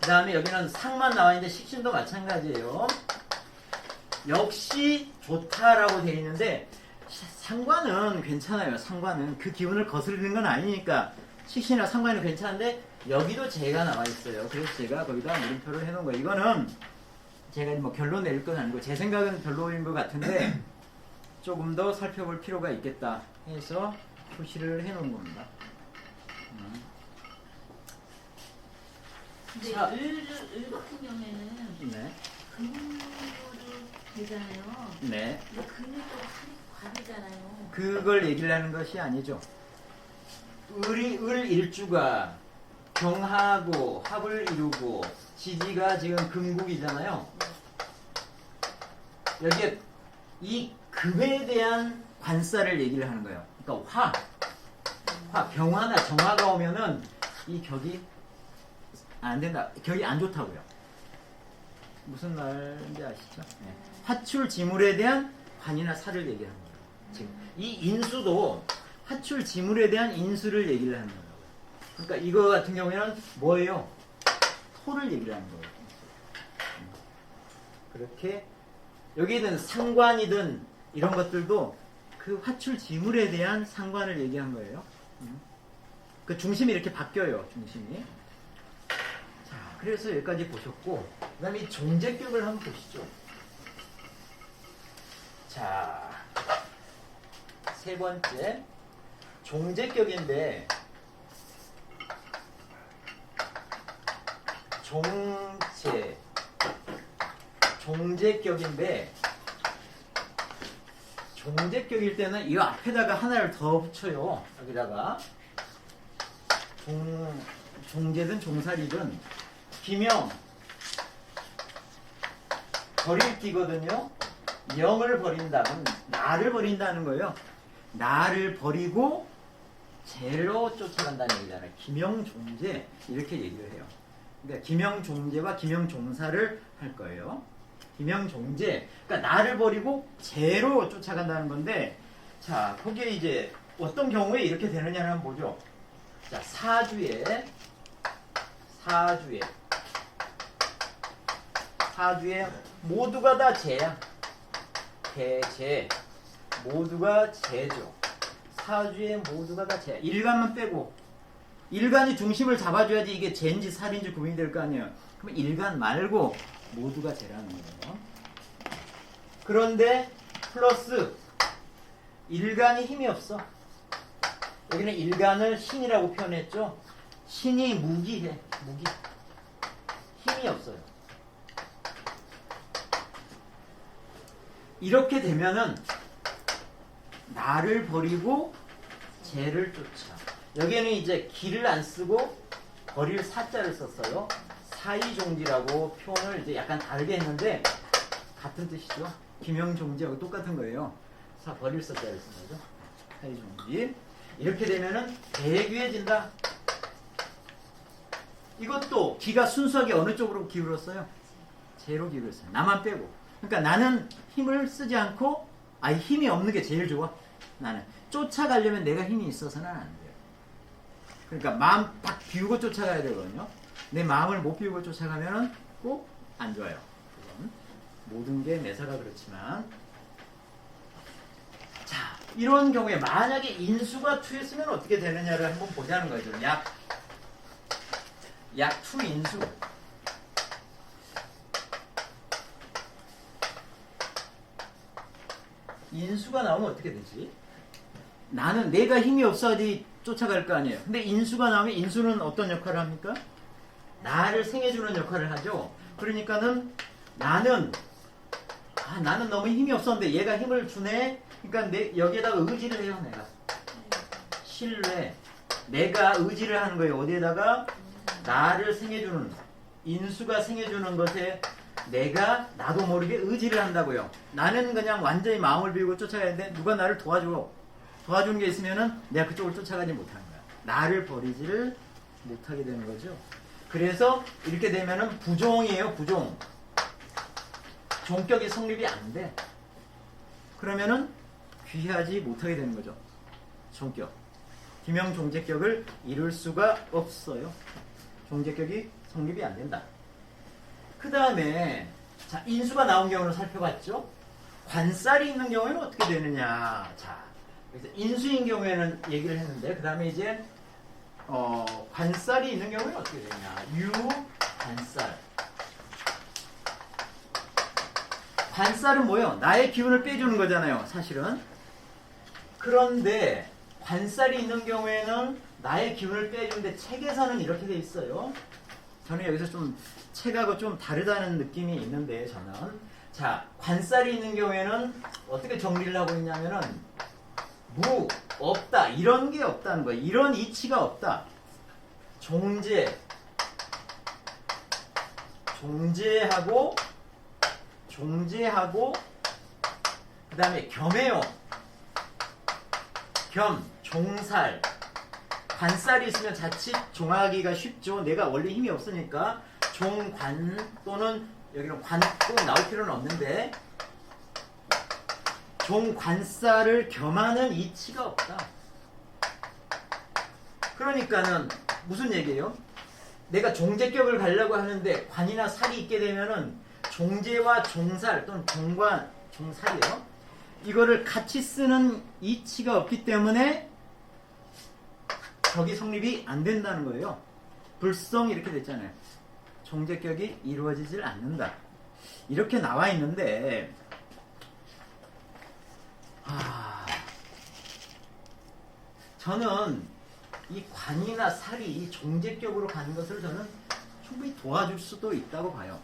A: 그 다음에 여기는 상만 나와 있는데 식신도 마찬가지예요. 역시 좋다라고 되어 있는데 상관은 괜찮아요. 상관은 그 기운을 거스르는 건 아니니까 식신이나 상관은 괜찮은데 여기도 재가 나와 있어요. 그래서 제가 거기다 물음표를 해놓은 거예요. 이거는 제가 뭐 결론 내릴 건 아니고 제 생각은 별로인 것 같은데 조금 더 살펴볼 필요가 있겠다 해서 표시를 해놓은 겁니다.
C: 근데
A: 자.
C: 을 같은 경우에는
A: 네.
C: 금으로 되잖아요.
A: 네.
C: 근데 금이 또 관이잖아요.
A: 그걸 얘기를 하는 것이 아니죠. 을 일주가 경하고 합을 이루고 지지가 지금 금국이잖아요. 여기에 이 금에 대한 관사를 얘기를 하는 거예요. 그러니까 병화나 정화가 오면은 이 격이 안 된다. 격이 안 좋다고요. 무슨 말인지 아시죠? 네. 화출지물에 대한 관이나 살을 얘기하는 거예요. 지금 이 인수도 화출지물에 대한 인수를 얘기를 하는 거예요. 그러니까 이거 같은 경우에는 뭐예요? 토를 얘기를 하는 거예요. 그렇게 여기는 상관이든 이런 것들도 그 화출지물에 대한 상관을 얘기한 거예요. 그 중심이 이렇게 바뀌어요. 중심이. 자, 그래서 여기까지 보셨고 그 다음에 이 종제격을 한번 보시죠. 자, 세 번째 종제격인데 종제격인데 종제격일 때는 이 앞에다가 하나를 더 붙여요. 여기다가 종제든 종살이든 기명 버릴 기거든요. 영을 버린다면 나를 버린다는 거예요. 나를 버리고 죄로 쫓아간다는 얘기잖아요. 기명종제 이렇게 얘기를 해요. 그러니까 기명종제와 기명종사를 할 거예요. 기명종제, 그러니까 나를 버리고 죄로 쫓아간다는 건데, 자, 거기에 이제 어떤 경우에 이렇게 되느냐를 한번 보죠. 자, 사주에 모두가 다 죄야. 대죄, 모두가 죄죠. 사주에 모두가 다 죄야. 일간만 빼고. 일간이 중심을 잡아줘야지 이게 죄인지 살인지 구분이 될 거 아니에요. 그럼 일간 말고 모두가 죄라는 거예요. 그런데 플러스 일간이 힘이 없어. 여기는 일간을 신이라고 표현했죠. 신이 무기해. 무기. 힘이 없어요. 이렇게 되면은 나를 버리고 죄를 쫓아. 여기에는 이제 기를 안 쓰고 버릴 사자를 썼어요. 사이종지라고 표현을 이제 약간 다르게 했는데 같은 뜻이죠. 김영종지하고 똑같은 거예요. 버릴 서자를 쓴 거죠. 사이종지. 이렇게 되면은 대귀해진다. 이것도 기가 순수하게 어느 쪽으로 기울었어요? 제로 기울었어요. 나만 빼고. 그러니까 나는 힘을 쓰지 않고 힘이 없는 게 제일 좋아. 나는 쫓아가려면 내가 힘이 있어서는 안 돼요. 그러니까 마음 딱 비우고 쫓아가야 되거든요. 내 마음을 못 비우고 쫓아가면은 꼭 안 좋아요. 그건 모든 게 매사가 그렇지만. 자, 이런 경우에 만약에 인수가 2였으면 어떻게 되느냐를 한번 보자는 거죠. 약 2 인수. 인수가 나오면 어떻게 되지? 나는 내가 힘이 없어야지 쫓아갈 거 아니에요. 근데 인수가 나오면 인수는 어떤 역할을 합니까? 나를 생해주는 역할을 하죠. 그러니까는 나는 너무 힘이 없었는데 얘가 힘을 주네. 그러니까 여기에다가 의지를 해요. 내가 신뢰. 내가 의지를 하는 거예요. 어디에다가? 나를 생해주는, 인수가 생해주는 것에 내가 나도 모르게 의지를 한다고요. 나는 그냥 완전히 마음을 비우고 쫓아가야 되는데 누가 나를 도와주는 게 있으면은 내가 그쪽을 쫓아가지 못하는 거야. 나를 버리지를 못하게 되는 거죠. 그래서 이렇게 되면은 부종이에요. 부종. 종격이 성립이 안 돼. 그러면은 귀하지 못하게 되는 거죠. 종격. 김영종제격을 이룰 수가 없어요. 종제격이 성립이 안 된다. 그 다음에 자, 인수가 나온 경우를 살펴봤죠. 관살이 있는 경우에는 어떻게 되느냐. 자, 그래서 인수인 경우에는 얘기를 했는데 그 다음에 이제 관살이 있는 경우에는 어떻게 되냐. 유관살. 관살은 뭐예요? 나의 기운을 빼주는 거잖아요. 사실은. 그런데 관살이 있는 경우에는 나의 기운을 빼주는데 책에서는 이렇게 돼 있어요. 저는 여기서 좀 책하고 좀 다르다는 느낌이 있는데 저는 자, 관살이 있는 경우에는 어떻게 정리를 하고 있냐면은 없다. 이런 게 없다는 거예요. 이런 이치가 없다. 종제하고 그 다음에 겸해요. 종살. 관살이 있으면 자칫 종하기가 쉽죠. 내가 원래 힘이 없으니까 종관 또는 여기는 관 꼭 나올 필요는 없는데 종관살을 겸하는 이치가 없다. 그러니까는 무슨 얘기예요? 내가 종제격을 가려고 하는데 관이나 살이 있게 되면은 종제와 종살 또는 종관, 종살이요. 이거를 같이 쓰는 이치가 없기 때문에 격이 성립이 안 된다는 거예요. 불성 이렇게 됐잖아요. 종제격이 이루어지질 않는다. 이렇게 나와 있는데 저는 이 관이나 살이 이 종제격으로 가는 것을 저는 충분히 도와줄 수도 있다고 봐요.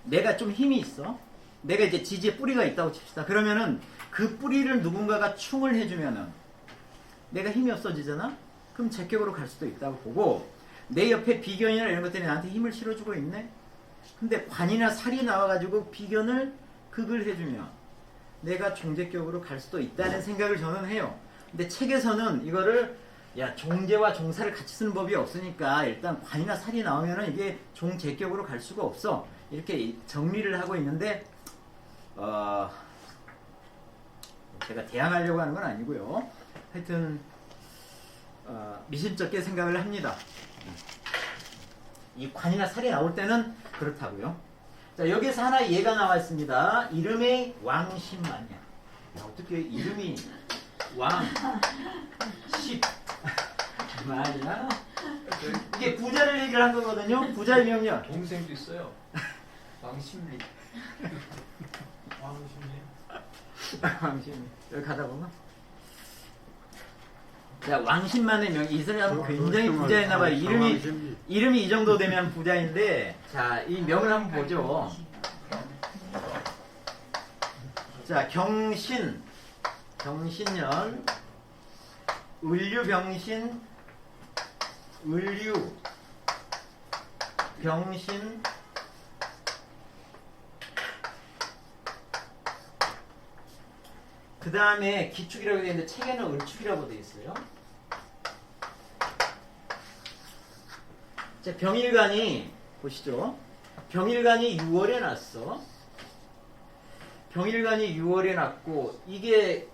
A: 내가 좀 힘이 있어. 내가 이제 지지에 뿌리가 있다고 칩시다. 그러면은 그 뿌리를 누군가가 충을 해주면은 내가 힘이 없어지잖아? 그럼 제격으로 갈 수도 있다고 보고 내 옆에 비견이나 이런 것들이 나한테 힘을 실어주고 있네? 근데 관이나 살이 나와가지고 비견을 극을 해주면 내가 종제격으로 갈 수도 있다는 생각을 저는 해요. 근데 책에서는 이거를 종제와 종살을 같이 쓰는 법이 없으니까 일단 관이나 살이 나오면은 이게 종제격으로 갈 수가 없어. 이렇게 정리를 하고 있는데 제가 대항하려고 하는 건 아니고요. 하여튼 미심쩍게 생각을 합니다. 이 관이나 살이 나올 때는 그렇다고요. 자, 여기서 하나 예가 나와 있습니다. 이름의 왕십만이야. 어떻게 이름이 왕십만이야? 이게 부자를 얘기를 한 거거든요. 부자의 명령.
D: 동생도 있어요. 왕십리.
A: 왕십리. 여기 가다 보면. 자, 왕십만의 명. 이 사람은 굉장히 부자였나 봐요. 이름이 이 정도 되면 부자인데, 자, 이 명을 한번 보죠. 자, 경신년, 을류병신, 을류, 병신 그 다음에 기축이라고 되어 있는데 책에는 을축이라고 되어 있어요. 자, 병일간이 보시죠. 병일간이 6월에 났어. 병일간이 6월에 났고 이게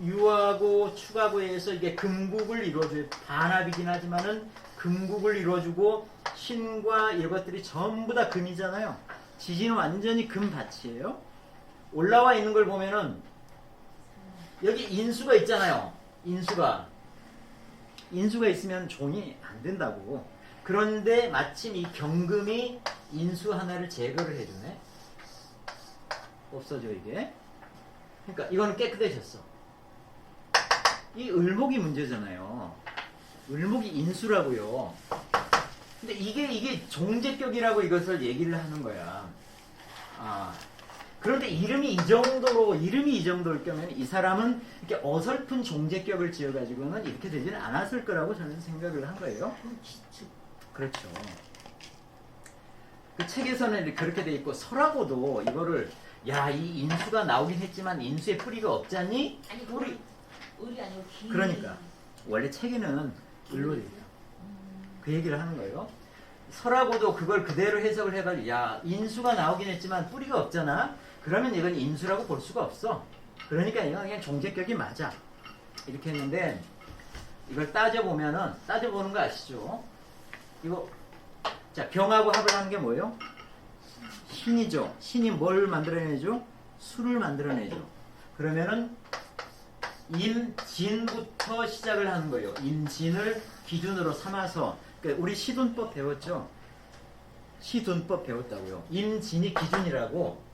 A: 유하고 축하고 해서 이게 금국을 이루어줘요. 반합이긴 하지만은 금국을 이루어주고 신과 이것들이 전부 다 금이잖아요. 지지는 완전히 금밭이에요. 올라와 있는 걸 보면은 여기 인수가 있잖아요. 인수가 있으면 종이 안 된다고. 그런데 마침 이 경금이 인수 하나를 제거를 해주네. 없어져 이게. 그러니까 이거는 깨끗해졌어. 이 을목이 문제잖아요. 을목이 인수라고요. 근데 이게 종제격이라고 이것을 얘기를 하는 거야. 그런데 이름이 이 정도일 경우에는 이 사람은 이렇게 어설픈 종제격을 지어가지고는 이렇게 되지는 않았을 거라고 저는 생각을 한 거예요.
C: 기축.
A: 그렇죠. 그 책에서는 그렇게 돼 있고 설하고도 이거를 야, 이 인수가 나오긴 했지만 인수에 뿌리가 없잖니?
C: 아니
A: 뿌리.
C: 을이 아니고 기.
A: 그러니까 원래 책에는 을로 돼 있어요. 그 얘기를 하는 거예요. 설하고도 그걸 그대로 해석을 해가지고 야, 인수가 나오긴 했지만 뿌리가 없잖아. 그러면 이건 인수라고 볼 수가 없어. 그러니까 이건 그냥 종제격이 맞아. 이렇게 했는데 이걸 따져보는 거 아시죠? 이거 자, 병하고 합을 하는 게 뭐예요? 신이죠. 신이 뭘 만들어내죠? 술을 만들어내죠. 그러면은 임진부터 시작을 하는 거예요. 임진을 기준으로 삼아서 그러니까 우리 시둔법 배웠죠? 시둔법 배웠다고요. 임진이 기준이라고.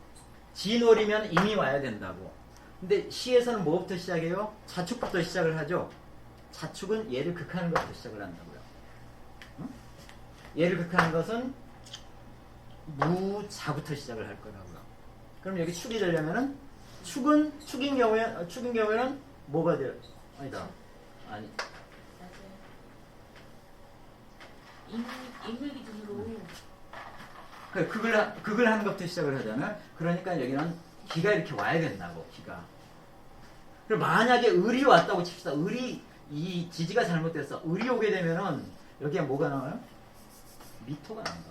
A: 진월이면 임이 와야 된다고. 근데 시에서는 뭐부터 시작해요? 자축부터 시작을 하죠. 자축은 얘를 극하는 것부터 시작을 한다고요. 응? 얘를 극하는 것은 무자부터 시작을 할 거라고요. 그럼 여기 축이 되려면은 축인 경우에는 뭐가 돼요? 아니다. 아니.
C: 인물 기준으로.
A: 극을 하는 것부터 시작을 하잖아요. 그러니까 여기는 기가 이렇게 와야 된다고, 기가. 그럼 만약에 을이 왔다고 칩시다. 이 지지가 잘못됐어. 을이 오게 되면은 여기에 뭐가 나와요? 미토가 나온다.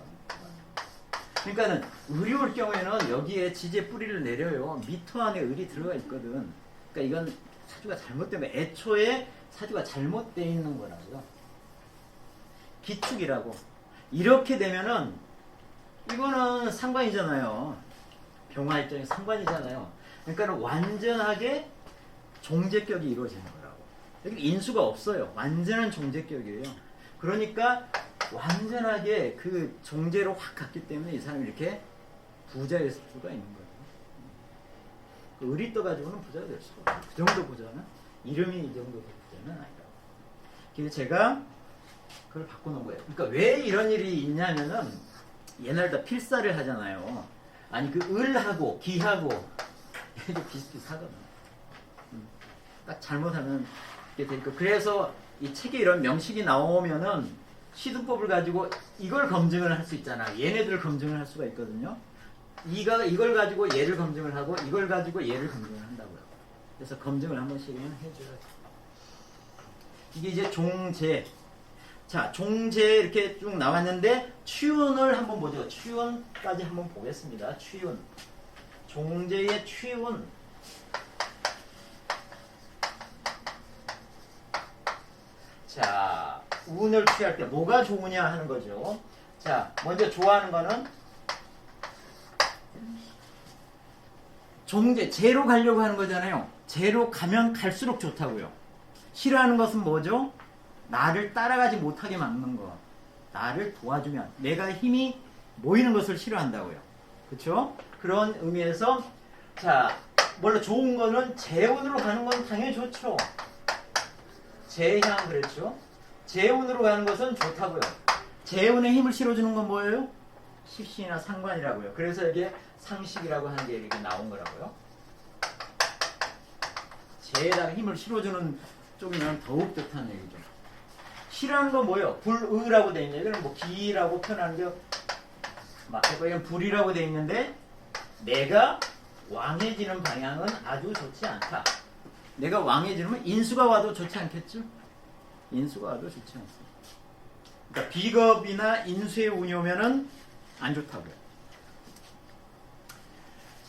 A: 그러니까는 을이 올 경우에는 여기에 지지의 뿌리를 내려요. 미토 안에 을이 들어가 있거든. 그러니까 이건 사주가 잘못된 거예요. 애초에 사주가 잘못되어 있는 거라고요. 기축이라고. 이렇게 되면은 이거는 상관이잖아요. 병화 입장에 상관이잖아요. 그러니까 완전하게 종제격이 이루어지는 거라고. 여기 인수가 없어요. 완전한 종제격이에요. 그러니까 완전하게 그 종제로 확 갔기 때문에 이 사람이 이렇게 부자일 수가 있는 거예요. 그 을이 떠가지고는 부자가 될 수가 없어요. 그 정도 부자는 이름이 이 정도 부자는 아니라고. 그래서 제가 그걸 바꿔놓은 거예요. 그러니까 왜 이런 일이 있냐면은 옛날 다 필사를 하잖아요. 아니 그 을하고 기하고 이게 비슷비슷하거든. 딱 잘못하면 이게 되니까 그래서 이 책에 이런 명식이 나오면은 시두법을 가지고 이걸 검증을 할 수 있잖아. 얘네들을 검증을 할 수가 있거든요. 이걸 가지고 얘를 검증을 하고 이걸 가지고 얘를 검증을 한다고요. 그래서 검증을 한 번씩은 해줘야 돼. 이게 이제 종제. 자, 종제 이렇게 쭉 나왔는데 취운을 한번 보죠. 취운까지 한번 보겠습니다. 취운. 종제의 취운. 자, 운을 취할 때 뭐가 좋으냐 하는 거죠. 자, 먼저 좋아하는 거는 종제, 제로 가려고 하는 거잖아요. 제로 가면 갈수록 좋다고요. 싫어하는 것은 뭐죠? 나를 따라가지 못하게 막는 거. 나를 도와주면 내가 힘이 모이는 것을 싫어한다고요. 그렇죠? 그런 의미에서 자, 원래 좋은 거는 재운으로 가는 건 당연히 좋죠. 재향 그랬죠? 재운으로 가는 것은 좋다고요. 재운에 힘을 실어주는 건 뭐예요? 십신이나 상관이라고요. 그래서 이게 상식이라고 하는 게 이렇게 나온 거라고요. 재에다가 힘을 실어주는 쪽이면 더욱 좋다는 얘기죠. 싫어하는 건 뭐예요? 불의라고 되어 있는 얘기는 뭐 기라고 표현하는 게 여기는 불이라고 되어 있는데 내가 왕해지는 방향은 아주 좋지 않다. 내가 왕해지면 인수가 와도 좋지 않겠죠? 인수가 와도 좋지 않습니다. 그러니까 비겁이나 인수의 운이 오면은 안 좋다고요.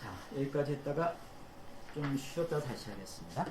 A: 자, 여기까지 했다가 좀 쉬었다 다시 하겠습니다.